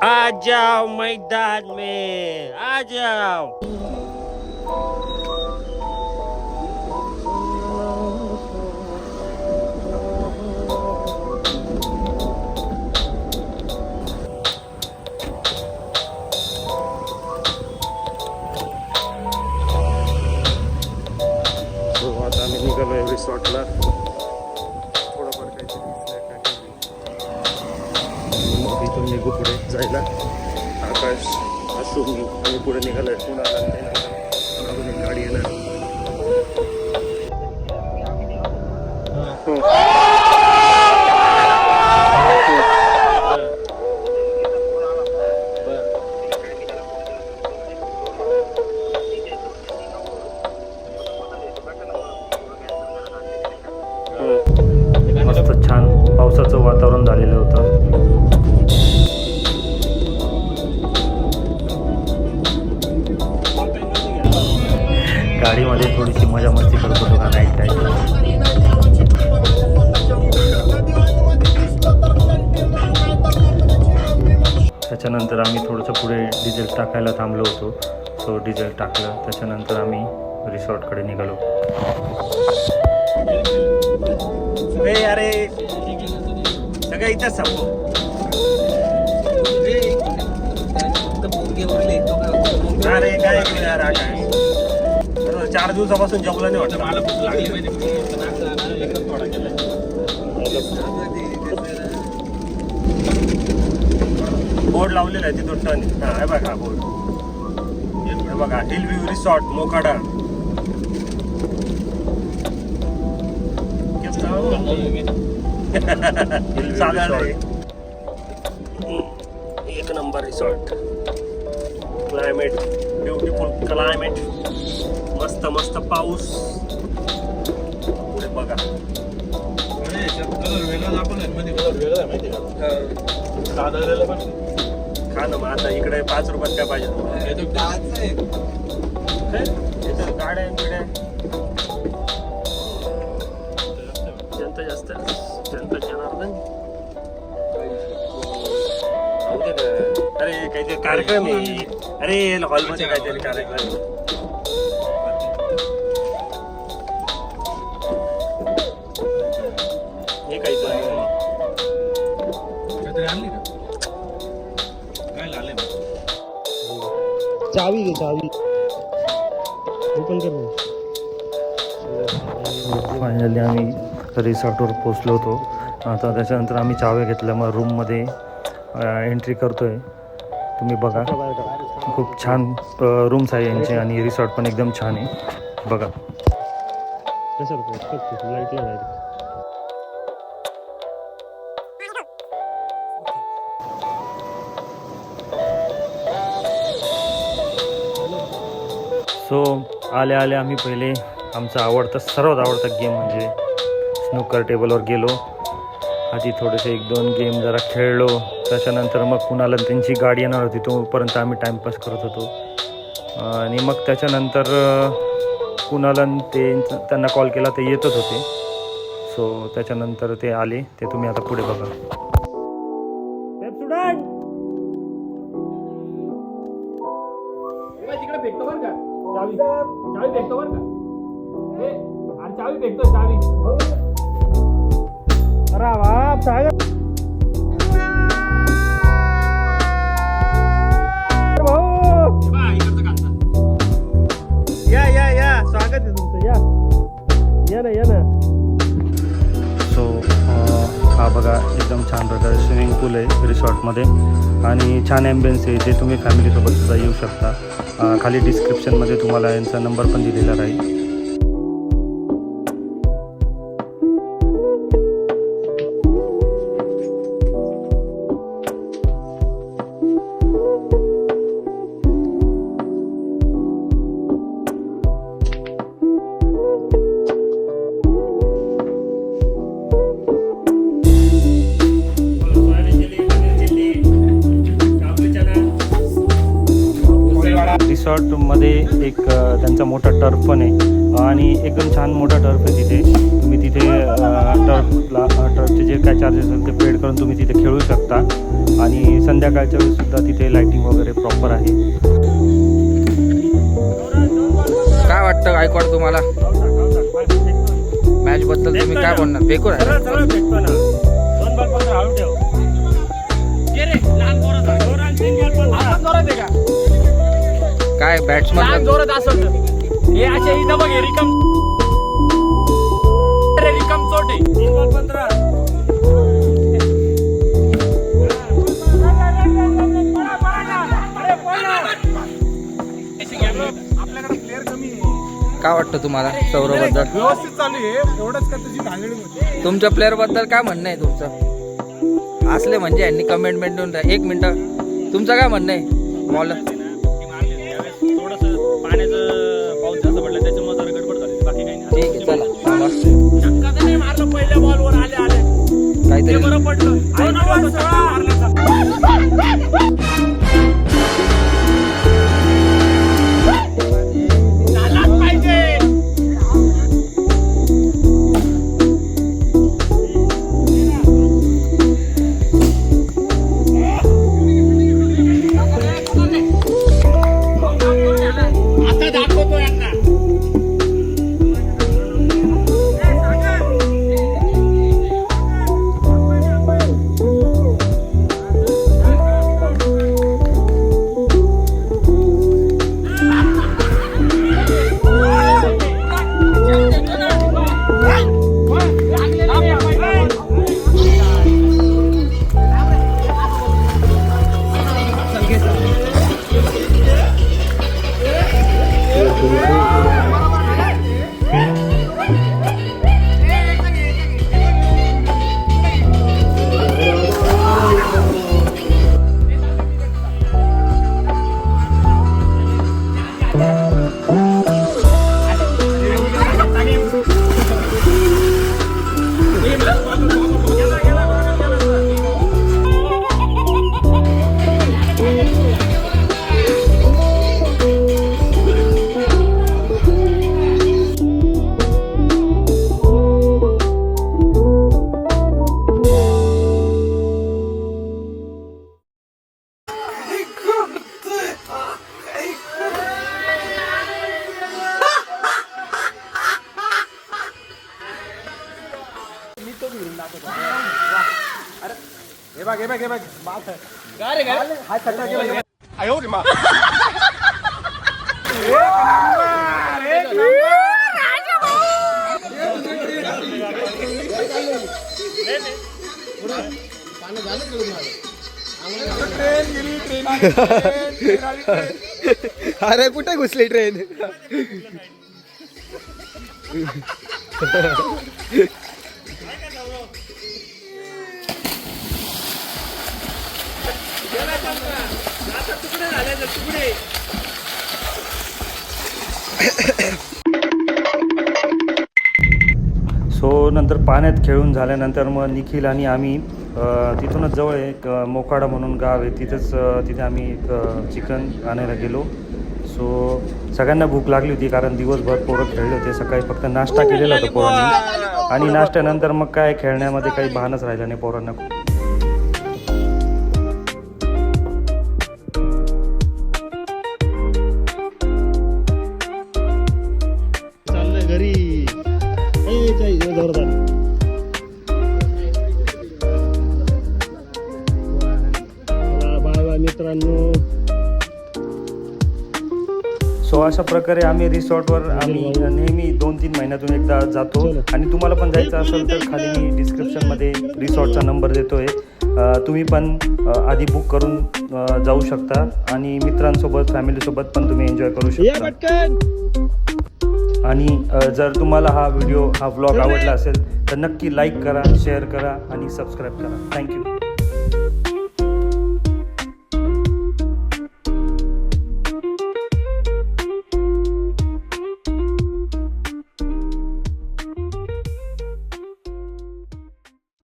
आ जाओ मैदान में, आ जाओ. आता आम्ही निघालोय रिसॉर्टला. थोडंफार काहीतरी मग इथून निघू पुढे जायला. आकाश असू आम्ही पुढे निघालोय. पुण्याला अजून एक गाडी येणार. मस्त छान पावसाचं वातावरण झालेलं होतं. गाडीमध्ये थोडीशी मजा मस्ती करत होतो का नाईट टाईम. त्याच्यानंतर आम्ही थोडंसं पुढे डिझेल टाकायला थांबलो होतो. सो डिझेल टाकलं. त्याच्यानंतर आम्ही रिसॉर्टकडे निघालो. अरे सगळं इथंच सांगू. अरे काय काय 4 दिवसापासून जेवलं नाही वाटतं मला. भूक लागली पाहिजे. बोर्ड लावलेला आहे तिथून टर्न. हा हे बघा बोर्ड. हे बघा हिल व्ह्यू रिसॉर्ट मोकाडा. एक number resort. Climate beautiful climate. मस्त मस्त पाऊस. पुढे बघा. खा ना मग आता. इकडे 5 रुपयात काय पाहिजे. गाड्या बिड्या जनता जास्त. जनता जनार्दन. अरे काहीतरी कार्यक्रम आहे. अरे हॉलमध्ये काहीतरी कार्यक्रम. हे काहीतरी आणली का काय लाले. चावी घे चावी. ओपन कर. फायनली आम्ही रिसॉर्टवर पोचलो होतो. आता त्याच्यानंतर आम्ही चाव्या घेतल्या. मग रूममध्ये एंट्री करतोय. तुम्ही बघा खूप छान रूम्स आहे यांचे आणि रिसॉर्ट पण एकदम छान आहे. बघा सो आल्या आल्या आम्ही पहिले आमचा सर्वात आवडता गेम म्हणजे स्नूकर टेबलवर गेलो. आधी थोडेसे 1-2 गेम जरा खेळलो. त्याच्यानंतर मग कुणाला त्यांची गाडी येणार होती तोपर्यंत आम्ही टाईमपास करत होतो. आणि मग त्याच्यानंतर कुणाला त्यांना कॉल केला ते येतच होते. सो त्याच्यानंतर ते आले. ते तुम्ही आता पुढे बघा. तिकडे भेटतो बरं का चावी. चावी भेटतो बरं का. चावी भेटतो चावी. अरे बाप सागर या स्वागत आहे तुमचं. या ना. सो हा बघा एकदम छान प्रकारे स्विमिंग पूल आहे रिसॉर्टमध्ये आणि छान ॲम्बियन्स आहे. ते तुम्ही फॅमिलीसोबत सुद्धा येऊ शकता. खाली डिस्क्रिप्शनमध्ये तुम्हाला यांचा नंबर पण दिलेला राहील. रिसॉर्टमध्ये एक त्यांचा मोठा टर्फ पण आहे आणि एकदम छान मोठा टर्फ आहे तिथे. तुम्ही तिथे टर्फचे जे काय चार्जेस असेल ते पेड करून तुम्ही तिथे खेळू शकता आणि संध्याकाळच्या वेळेस सुद्धा तिथे लाइटिंग वगैरे प्रॉपर आहे. काय वाटतं गायकवाड तुम्हाला मॅच बद्दल? तुम्ही काय बोलणार? फेकून आहे काय बॅट्समन जोरात असं हे अशा इथं बघ रिकम चोटे 3 बॉल 15. आपल्याकडे प्लेअर कमी आहे. काय वाटतं तुम्हाला सौरव बद्दल? व्यवस्थित चालू आहे एवढंच का तुझी भांगडी होती. तुमच्या प्लेअर बद्दल काय म्हणणं आहे तुमचं? असले म्हणजे यांनी कमेंटमेंट देऊन द्या. 1 मिनिट तुमचं काय म्हणणं आहे बॉल? थोडंसं पाण्याचं पाऊस जास्त पडला त्याच्यामुळे जरा गडबड झाली बाकी काही नाही. ठीक आहे चला थांबा. धक्का तर नाही मारलं पहिल्या बॉलवर आले काहीतरी बरं पडलं. झालाच पाहिजे. आता दाखवतो यांना. अरे कुठे घुसली ट्रेन? सो नंतर पाण्यात खेळून झाल्यानंतर मग निखिल आणि आम्ही तिथूनच जवळ एक मोकाडा म्हणून गाव आहे तिथे आम्ही एक चिकन आणायला गेलो. सो सगळ्यांना भूक लागली होती कारण दिवसभर पोरं खेळले होते. सकाळी फक्त नाश्ता केलेला होता पोरांनी आणि नाश्त्यानंतर मग काय खेळण्यामध्ये काही भानच राहिलं नाही पोरांना. घरी बाय मित्रांनो. सो अशा प्रकारे आम्ही रिसॉर्टवर आम्ही नेहमी 2-3 महिन्यातून एकदा जातो आणि तुम्हाला पण जायचं असेल तर खाली मी डिस्क्रिप्शनमध्ये रिसॉर्टचा नंबर देतोय. तुम्ही पण आधी बुक करून जाऊ शकता आणि मित्रांसोबत फॅमिलीसोबत पण तुम्ही एन्जॉय करू शकता. आणि जर तुम्हाला हा व्हिडिओ हा व्लॉग आवडला असेल तर नक्की लाईक करा, शेअर करा आणि सबस्क्राईब करा. थँक्यू.